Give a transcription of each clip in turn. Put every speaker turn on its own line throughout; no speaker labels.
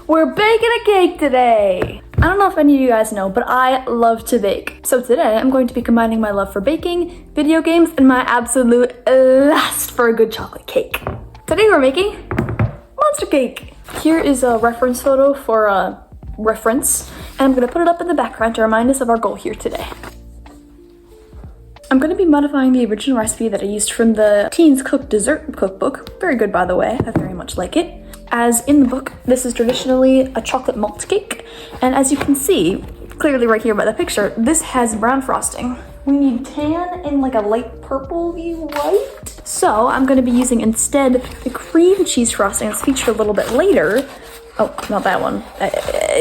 We're baking a cake today. I don't know if any of you guys know, but I love to bake. So today I'm going to be combining my love for baking, video games, and my absolute lust for a good chocolate cake. Today we're making monster cake. Here is a reference photo for reference, and I'm gonna put it up in the background to remind us of our goal here today. I'm going to be modifying the original recipe that I used from the Teens Cook Dessert Cookbook. Very good, by the way. I very much like it. As in the book, this is traditionally a chocolate malt cake. And as you can see, clearly right here by the picture, this has brown frosting. We need tan and like a light purple-y white. So I'm going to be using instead the cream cheese frosting that's featured a little bit later. Oh, not that one.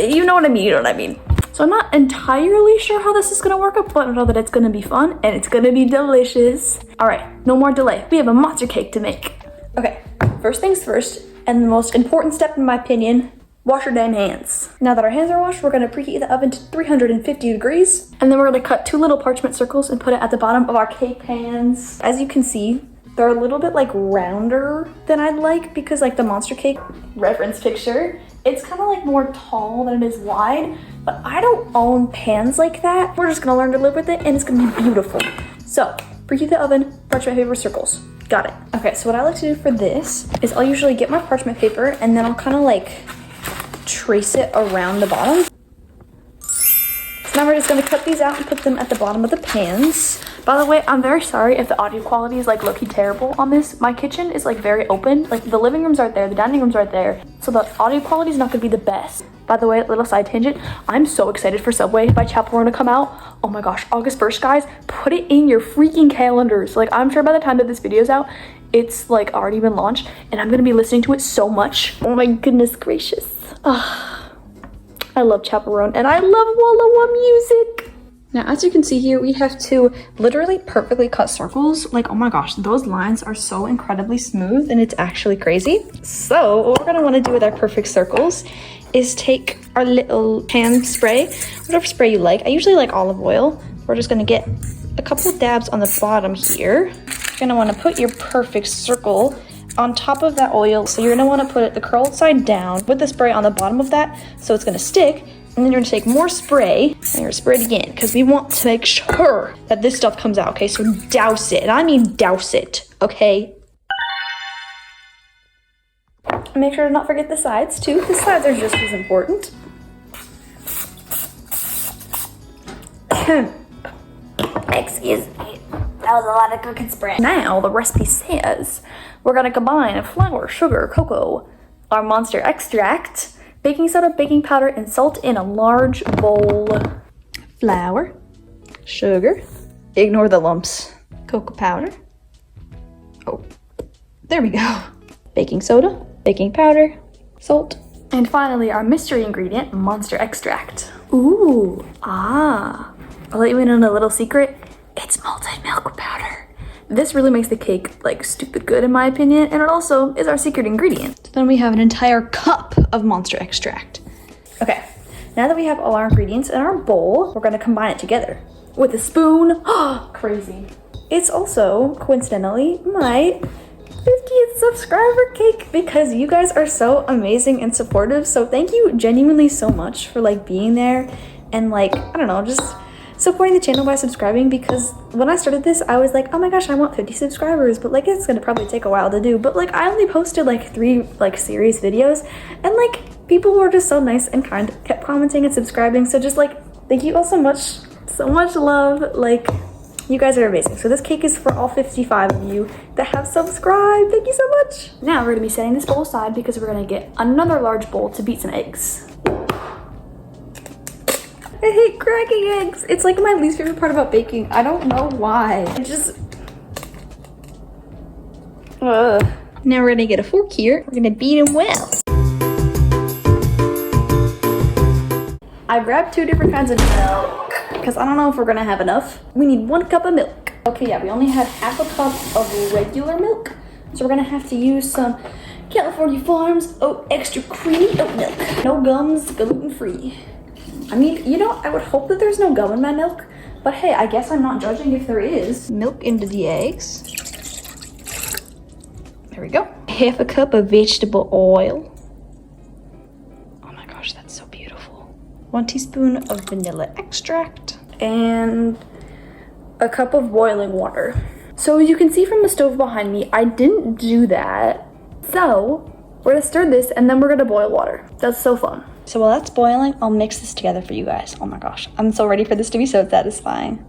You know what I mean, So I'm not entirely sure how this is gonna work out, but I know that it's gonna be fun and it's gonna be delicious. All right, no more delay. We have a monster cake to make. Okay, first things first, and the most important step in my opinion, wash your damn hands. Now that our hands are washed, we're gonna preheat the oven to 350 degrees, and then we're gonna cut 2 little parchment circles and put it at the bottom of our cake pans. As you can see, they're a little bit like rounder than I'd like because like the monster cake reference picture, it's kind of like more tall than it is wide, but I don't own pans like that. We're just gonna learn to live with it and it's gonna be beautiful. So preheat the oven, parchment paper circles. Got it. Okay, so what I like to do for this is I'll usually get my parchment paper and then I'll kind of like trace it around the bottom. So now we're just gonna cut these out and put them at the bottom of the pans. By the way, I'm very sorry if the audio quality is like low-key terrible on this. My kitchen is like very open. Like the living room's right there, the dining room's right there. So the audio quality is not gonna be the best. By the way, little side tangent, I'm so excited for Subway by Chapel Run to come out. Oh my gosh, August 1st, guys, put it in your freaking calendars. Like I'm sure by the time that this video's out, it's like already been launched and I'm gonna be listening to it so much. Oh my goodness gracious. I love Chapel Run and I love Walla Wah music. Now, as you can see here, we have to literally perfectly cut circles. Like, oh my gosh, those lines are so incredibly smooth and it's actually crazy. So what we're gonna wanna do with our perfect circles is take our little hand spray, whatever spray you like. I usually like olive oil. We're just gonna get a couple dabs on the bottom here. You're gonna wanna put your perfect circle on top of that oil. So you're gonna wanna put it the curled side down with the spray on the bottom of that so it's gonna stick. And then you're gonna take more spray and you're gonna spray it again because we want to make sure that this stuff comes out, okay? So douse it, and I mean douse it, okay? And make sure to not forget the sides too. The sides are just as important. Excuse me, that was a lot of cooking spray. Now the recipe says we're gonna combine flour, sugar, cocoa, our monster extract, baking soda, baking powder, and salt in a large bowl. Flour, sugar, ignore the lumps, cocoa powder. Oh, there we go. Baking soda, baking powder, salt, and finally our mystery ingredient, monster extract. Ooh, I'll let you in on a little secret. It's malted milk powder. This really makes the cake like stupid good in my opinion, and it also is our secret ingredient. So then we have an entire cup of monster extract. Okay, now that we have all our ingredients in our bowl, we're gonna combine it together with a spoon. Crazy. It's also, coincidentally, my 50th subscriber cake because you guys are so amazing and supportive. So thank you genuinely so much for like being there and like, I don't know, just supporting the channel by subscribing, because when I started this, I was like, oh my gosh, I want 50 subscribers, but like it's gonna probably take a while to do. But like I only posted like 3 like series videos and like people were just so nice and kind, kept commenting and subscribing. So just like, thank you all so much love. Like you guys are amazing. So this cake is for all 55 of you that have subscribed. Thank you so much. Now we're gonna be setting this bowl aside because we're gonna get another large bowl to beat some eggs. I hate cracking eggs. It's like my least favorite part about baking. I don't know why. I just... Now we're gonna get a fork here. We're gonna beat them well. I grabbed 2 different kinds of milk because I don't know if we're gonna have enough. We need 1 cup of milk. Okay, yeah, we only had half a cup of regular milk. So we're gonna have to use some California Farms extra creamy oat milk. No gums, gluten-free. I mean, you know, I would hope that there's no gum in my milk, but hey, I guess I'm not judging if there is. Milk into the eggs. There we go. Half a cup of vegetable oil. Oh my gosh, that's so beautiful. 1 teaspoon of vanilla extract and a cup of boiling water. So as you can see from the stove behind me, I didn't do that. So we're gonna stir this and then we're gonna boil water. That's so fun. So while that's boiling, I'll mix this together for you guys. Oh my gosh, I'm so ready for this to be so satisfying.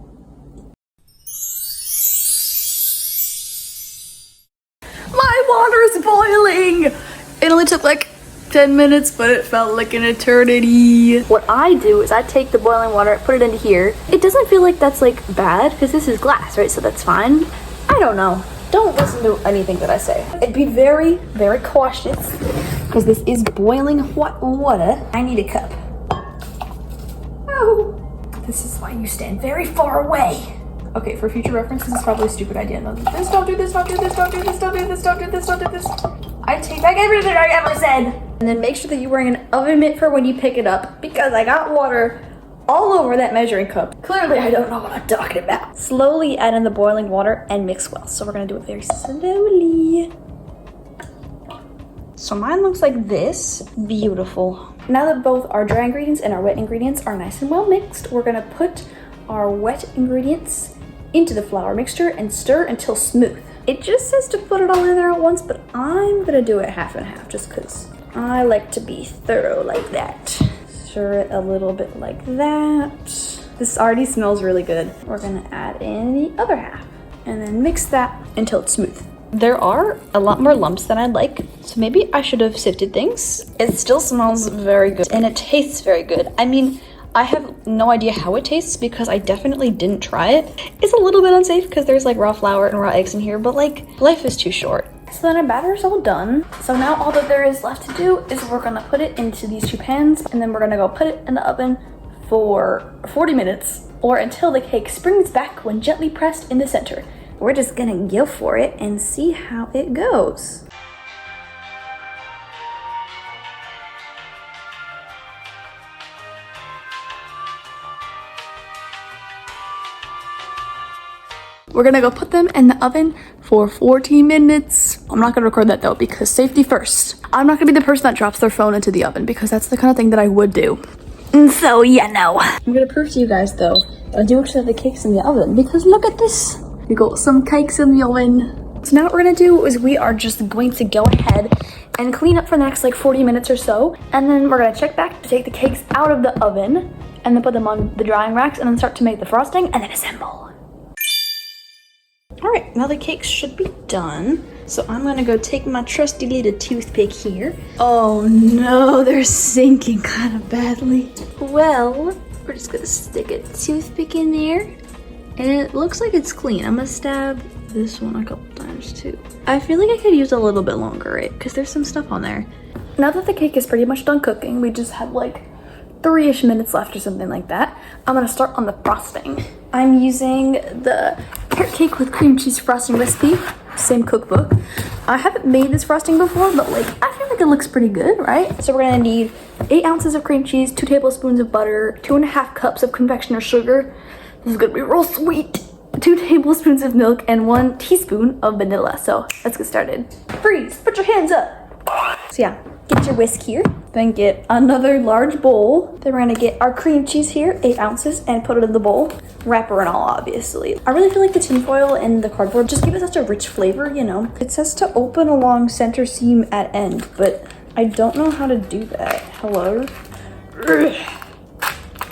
My water is boiling! It only took like 10 minutes, but it felt like an eternity. What I do is I take the boiling water, put it into here. It doesn't feel like that's like bad because this is glass, right? So that's fine. I don't know. Don't listen to anything that I say. It'd be very, very cautious because this is boiling hot water. I need a cup. Oh, this is why you stand very far away. Okay, for future reference, this is probably a stupid idea. No, this, don't do this, don't do this, don't do this, don't do this, don't do this, don't do this. I take back everything I ever said. And then make sure that you're wearing an oven mitt for when you pick it up because I got water all over that measuring cup. Clearly, I don't know what I'm talking about. Slowly add in the boiling water and mix well. So we're gonna do it very slowly. So mine looks like this. Beautiful. Now that both our dry ingredients and our wet ingredients are nice and well mixed, we're gonna put our wet ingredients into the flour mixture and stir until smooth. It just says to put it all in there at once, but I'm gonna do it half and half just because I like to be thorough like that. Stir it a little bit like that. This already smells really good. We're gonna add in the other half and then mix that until it's smooth. There are a lot more lumps than I'd like, so maybe I should have sifted things. It still smells very good and it tastes very good. I mean, I have no idea how it tastes because I definitely didn't try it. It's a little bit unsafe because there's like raw flour and raw eggs in here, but like life is too short. So then our batter's all done. So now all that there is left to do is we're gonna put it into these 2 pans and then we're gonna go put it in the oven for 40 minutes or until the cake springs back when gently pressed in the center. We're just gonna go for it and see how it goes. We're gonna go put them in the oven for 14 minutes. I'm not gonna record that though because safety first. I'm not gonna be the person that drops their phone into the oven because that's the kind of thing that I would do. And so yeah, no. I'm gonna prove to you guys though, I do actually have the cakes in the oven because look at this. We got some cakes in the oven. So now what we're gonna do is we are just going to go ahead and clean up for the next like 40 minutes or so. And then we're gonna check back to take the cakes out of the oven and then put them on the drying racks and then start to make the frosting and then assemble. All right, now the cakes should be done. So I'm gonna go take my trusty little toothpick here. Oh no, they're sinking kind of badly. Well, we're just gonna stick a toothpick in there and it looks like it's clean. I'm gonna stab this one a couple times too. I feel like I could use a little bit longer, right? Because there's some stuff on there. Now that the cake is pretty much done cooking, we just have like 3-ish minutes left or something like that. I'm gonna start on the frosting. I'm using the carrot cake with cream cheese frosting recipe, same cookbook. I haven't made this frosting before, but like I feel like it looks pretty good, right? So we're gonna need 8 ounces of cream cheese, 2 tablespoons of butter, 2.5 cups of confectioner sugar. This is gonna be real sweet. 2 tablespoons of milk and 1 teaspoon of vanilla. So let's get started. Freeze, put your hands up. So yeah, get your whisk here. Then get another large bowl. Then we're gonna get our cream cheese here, 8 ounces, and put it in the bowl. Wrapper and all, obviously. I really feel like the tinfoil and the cardboard just give it such a rich flavor, you know? It says to open along center seam at end, but I don't know how to do that. Hello? Ugh.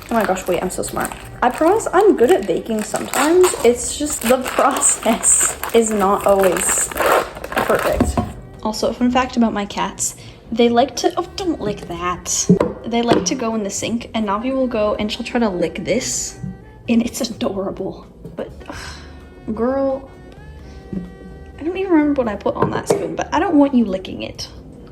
Oh my gosh, wait, I'm so smart. I promise I'm good at baking sometimes. It's just the process is not always perfect. Also, fun fact about my cats. They like to, oh, don't lick that. They like to go in the sink and Navi will go and she'll try to lick this and it's adorable. But, ugh, girl, I don't even remember what I put on that spoon, but I don't want you licking it.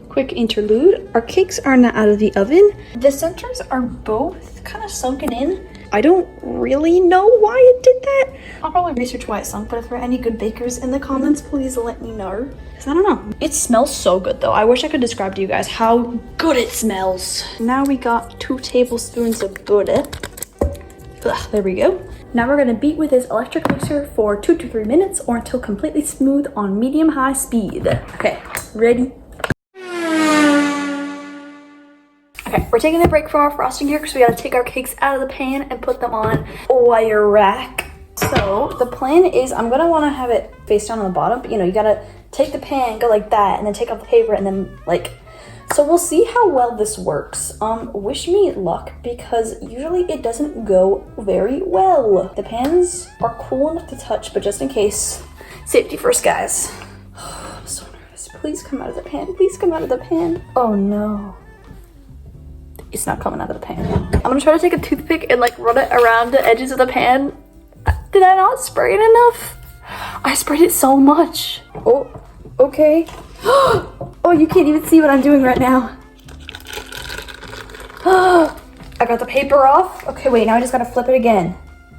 Quick interlude, our cakes are now out of the oven. The centers are both kind of sunken in. I don't really know why it did that. I'll probably research why it sunk, but if there are any good bakers in the comments, please let me know. Because I don't know. It smells so good though. I wish I could describe to you guys how good it smells. Now we got 2 tablespoons of butter. Ugh, there we go. Now we're gonna beat with this electric mixer for 2 to 3 minutes or until completely smooth on medium-high speed. Okay, ready? Okay, we're taking a break from our frosting here because we gotta take our cakes out of the pan and put them on a wire rack. So the plan is I'm gonna wanna have it face down on the bottom, but you know, you gotta take the pan, go like that, and then take off the paper and then like, so we'll see how well this works. Wish me luck because usually it doesn't go very well. The pans are cool enough to touch, but just in case, safety first, guys. I'm so nervous. Please come out of the pan. Please come out of the pan. Oh no. It's not coming out of the pan. I'm gonna try to take a toothpick and like run it around the edges of the pan. Did I not spray it enough? I sprayed it so much. Oh, okay. Oh, you can't even see what I'm doing right now. I got the paper off. Okay, wait, now I just gotta flip it again.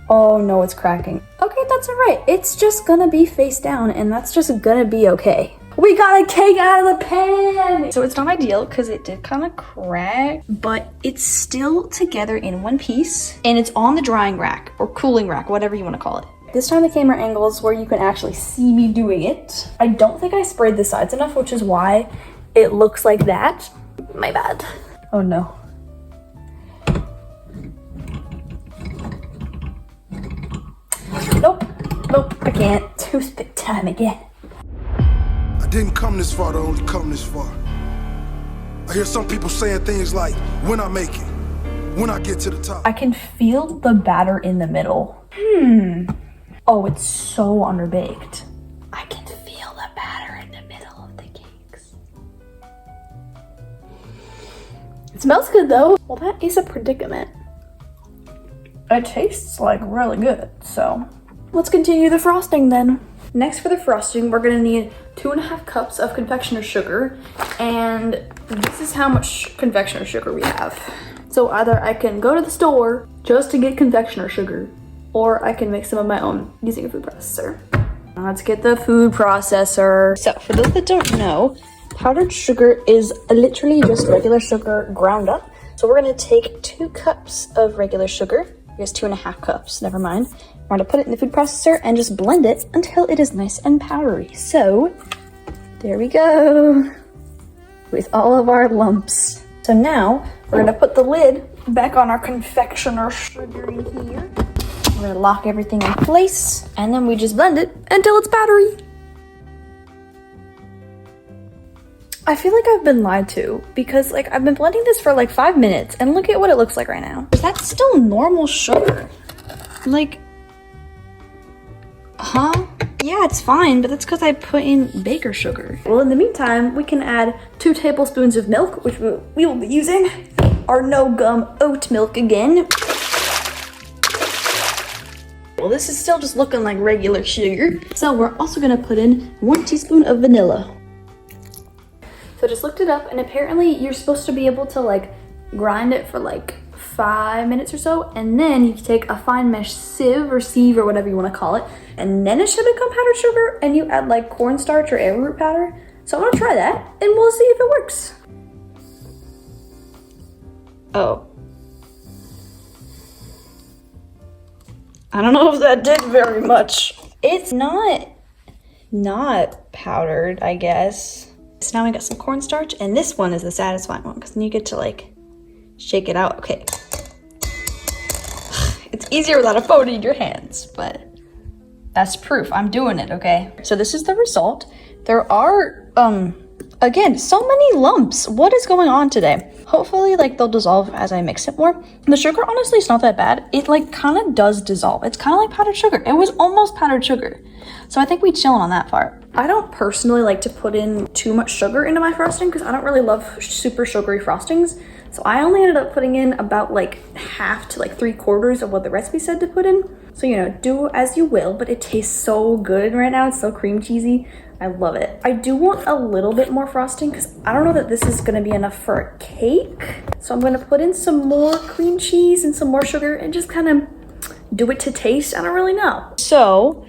Oh no, it's cracking. Okay, that's all right. It's just gonna be face down and that's just gonna be okay. We got a cake out of the pan! So it's not ideal because it did kind of crack, but it's still together in one piece and it's on the drying rack or cooling rack, whatever you want to call it. This time the camera angle is where you can actually see me doing it. I don't think I sprayed the sides enough, which is why it looks like that. My bad. Oh no. Nope, nope, I can't. Toothpick time again.
I didn't come this far to only come this far. I hear some people saying things like, when I make it, when I get to the top.
I can feel the batter in the middle. Oh, it's so underbaked. I can feel the batter in the middle of the cakes. It smells good though. Well, that is a predicament. It tastes like really good, so let's continue the frosting then. Next for the frosting, we're gonna need 2.5 cups of confectioner sugar, and this is how much confectioner sugar we have. So either I can go to the store just to get confectioner sugar, or I can make some of my own using a food processor. Let's get the food processor. So for those that don't know, powdered sugar is literally just regular sugar ground up. So we're gonna take 2 cups of regular sugar. Here's 2.5 cups, never mind. We're gonna put it in the food processor and just blend it until it is nice and powdery. So, there we go, with all of our lumps. So now, we're gonna put the lid back on our confectioner sugar in here. We're gonna lock everything in place, and then we just blend it until it's powdery. I feel like I've been lied to because like I've been blending this for like 5 minutes and look at what it looks like right now. Is that still normal sugar? Like, huh? Yeah, it's fine, but that's because I put in baker sugar. Well, in the meantime, we can add 2 tablespoons of milk, which we will be using our no gum oat milk again. Well, this is still just looking like regular sugar. So we're also gonna put in 1 teaspoon of vanilla. So just looked it up, and apparently you're supposed to be able to like grind it for like 5 minutes or so, and then you can take a fine mesh sieve or whatever you want to call it, and then it should become powdered sugar, and you add like cornstarch or arrowroot powder. So I'm gonna try that, and we'll see if it works. Oh. I don't know if that did very much. It's not powdered, I guess. So now we got some cornstarch, and this one is the satisfying one because then you get to like shake it out. Okay. It's easier without a phone in your hands, but that's proof. I'm doing it, okay? So this is the result. There are, again, so many lumps. What is going on today? Hopefully, like, they'll dissolve as I mix it more. The sugar, honestly, is not that bad. It, like, kind of does dissolve. It's kind of like powdered sugar. It was almost powdered sugar. So I think we chillin' on that part. I don't personally like to put in too much sugar into my frosting because I don't really love super sugary frostings. So I only ended up putting in about like half to like 3/4 of what the recipe said to put in. So, you know, do as you will, but it tastes so good right now. It's so cream cheesy. I love it. I do want a little bit more frosting because I don't know that this is gonna be enough for a cake. So I'm gonna put in some more cream cheese and some more sugar and just kind of do it to taste. I don't really know. So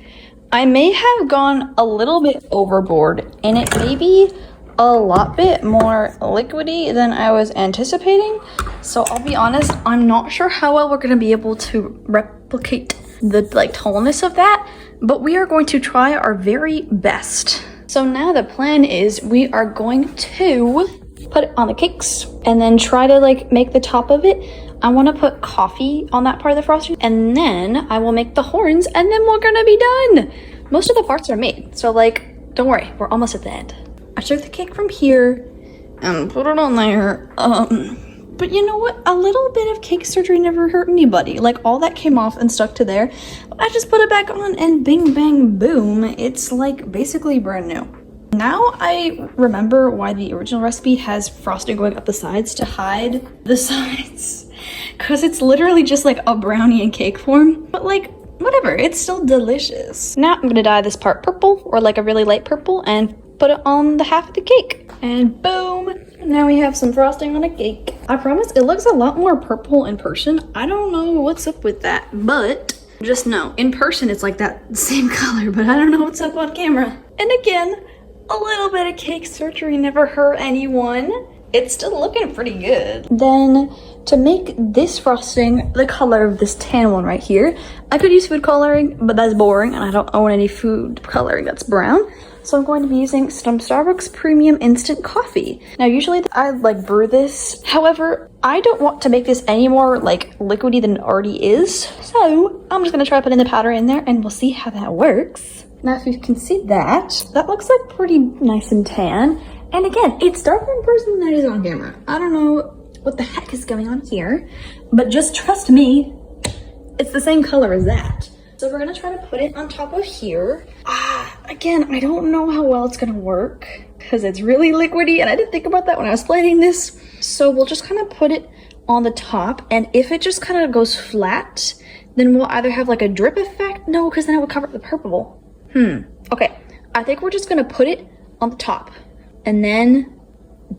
I may have gone a little bit overboard and it may be a lot bit more liquidy than I was anticipating. So I'll be honest, I'm not sure how well we're gonna be able to replicate the like tallness of that, but we are going to try our very best. So now the plan is we are going to put it on the cakes, and then try to like make the top of it. I want to put coffee on that part of the frosting, and then I will make the horns, and then we're gonna be done. Most of the parts are made, so like, don't worry, we're almost at the end. I took the cake from here and put it on there. But you know what? A little bit of cake surgery never hurt anybody. Like, all that came off and stuck to there. I just put it back on, and bing, bang, boom. It's like basically brand new. Now I remember why the original recipe has frosting going up the sides to hide the sides. Because it's literally just like a brownie in cake form. But like, whatever, it's still delicious. Now I'm gonna dye this part purple, or like a really light purple, and put it on the half of the cake. And boom, now we have some frosting on a cake. I promise it looks a lot more purple in person. I don't know what's up with that, but just know, in person it's like that same color, but I don't know what's up on camera. And again, a little bit of cake surgery never hurt anyone. It's still looking pretty good. Then, to make this frosting the color of this tan one right here, I could use food coloring, but that's boring, and I don't own any food coloring that's brown. So I'm going to be using some Starbucks Premium Instant Coffee. Now, usually I like brew this. However, I don't want to make this any more like liquidy than it already is. So I'm just gonna try putting the powder in there, and we'll see how that works. Now, if you can see that looks like pretty nice and tan. And again, it's darker in person than it is on camera. I don't know what the heck is going on here, but just trust me, it's the same color as that. So we're gonna try to put it on top of here. Again, I don't know how well it's gonna work because it's really liquidy, and I didn't think about that when I was planning this. So we'll just kind of put it on the top, and if it just kind of goes flat, then we'll either have like a drip effect. No, because then it would cover up the purple. Okay, I think we're just gonna put it on the top and then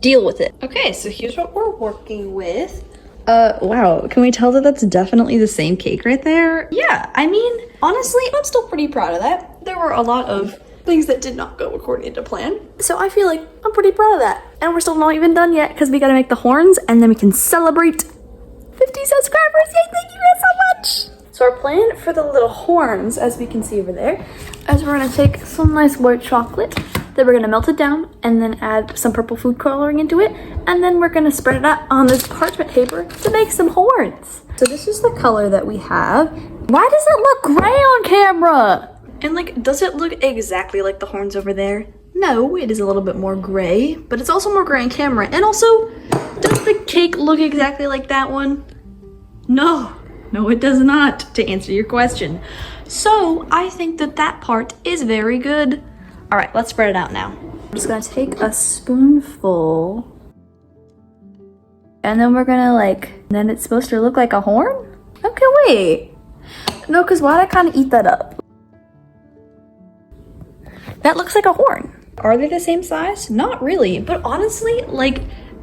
deal with it. Okay, so here's what we're working with. Wow, can we tell that that's definitely the same cake right there? Yeah, I mean, honestly, I'm still pretty proud of that. There were a lot of things that did not go according to plan, so I feel like I'm pretty proud of that. And we're still not even done yet, because we gotta make the horns, and then we can celebrate 50 subscribers. Yay, thank you guys so much! So our plan for the little horns, as we can see over there, is we're gonna take some nice white chocolate, then we're gonna melt it down and then add some purple food coloring into it, and then we're gonna spread it out on this parchment paper to make some horns. So this is the color that we have. Why does it look gray on camera? And like, does it look exactly like the horns over there? No, it is a little bit more gray, but it's also more gray on camera. And also, does the cake look exactly like that one? No, it does not, to answer your question. So I think that that part is very good. All right, let's spread it out now. I'm just gonna take a spoonful, and then we're gonna then it's supposed to look like a horn? Okay, wait. No, because why'd I kind of eat that up? That looks like a horn. Are they the same size? Not really, but honestly,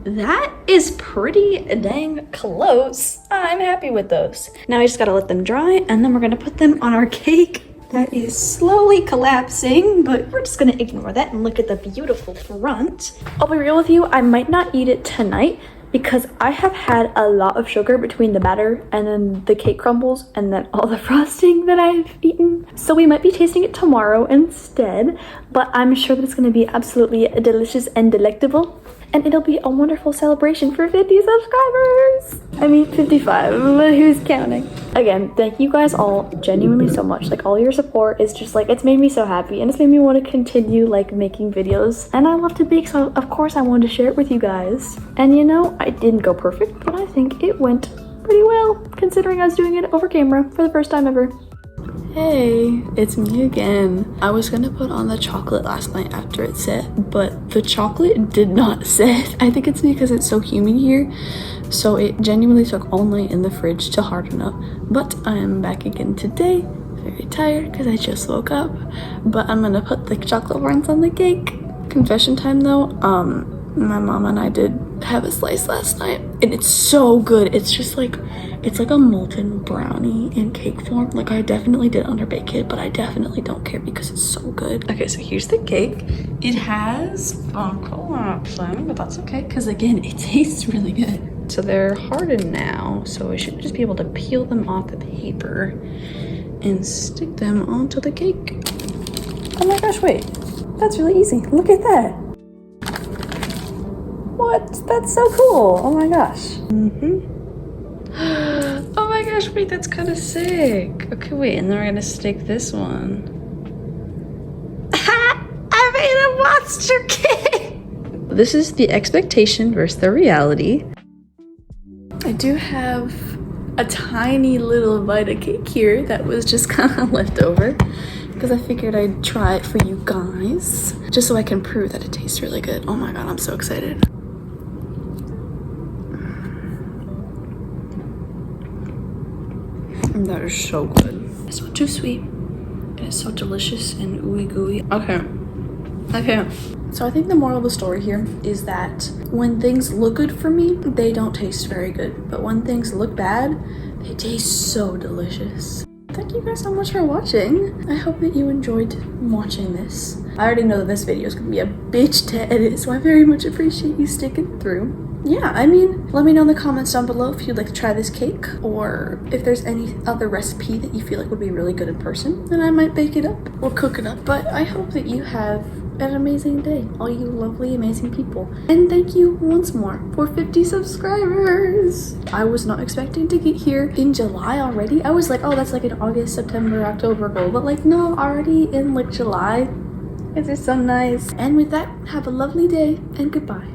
that is pretty dang close. I'm happy with those. Now I just gotta let them dry, and then we're gonna put them on our cake. That is slowly collapsing, but we're just gonna ignore that and look at the beautiful front. I'll be real with you, I might not eat it tonight because I have had a lot of sugar between the batter and then the cake crumbles and then all the frosting that I've eaten. So we might be tasting it tomorrow instead, but I'm sure that it's gonna be absolutely delicious and delectable. And it'll be a wonderful celebration for 50 subscribers. I mean, 55, but who's counting? Again, thank you guys all genuinely so much. All your support is just it's made me so happy, and it's made me want to continue making videos. And I love to bake, so of course I wanted to share it with you guys. And you know, I didn't go perfect, but I think it went pretty well, considering I was doing it over camera for the first time ever. Hey, it's me again. I was gonna put on the chocolate last night after it set, but the chocolate did not set. I think it's because it's so humid here, so it genuinely took all night in the fridge to harden up. But I am back again today, very tired because I just woke up, but I'm gonna put the chocolate horns on the cake. Confession time though, my mom and I did have a slice last night, and it's so good. It's just it's like a molten brownie in cake form. I definitely did underbake it, but I definitely don't care because it's so good. Okay, so here's the cake. It has collapsing, but that's okay because again, it tastes really good. So they're hardened now, so I should just be able to peel them off the paper and stick them onto the cake. Oh my gosh, wait, that's really easy. Look at that. What? That's so cool. Oh my gosh.
Oh my gosh, wait, that's kind of sick. Okay, wait, and then we're gonna stick this one. I made a monster cake! This is the expectation versus the reality. I do have a tiny little bite of cake here that was just kind of left over because I figured I'd try it for you guys just so I can prove that it tastes really good. Oh my god, I'm so excited. That is so good. It's not too sweet. And it's so delicious and ooey gooey. Okay. So I think the moral of the story here is that when things look good for me, they don't taste very good. But when things look bad, they taste so delicious. Thank you guys so much for watching. I hope that you enjoyed watching this. I already know that this video is gonna be a bitch to edit, so I very much appreciate you sticking through. Yeah, I mean, let me know in the comments down below if you'd like to try this cake or if there's any other recipe that you feel like would be really good in person, then I might bake it up or cook it up. But I hope that you have an amazing day, all you lovely, amazing people. And thank you once more for 50 subscribers. I was not expecting to get here in July already. I was like, oh, that's like an August, September, October goal. But like, no, already in like July. It is so nice. And with that, have a lovely day and goodbye.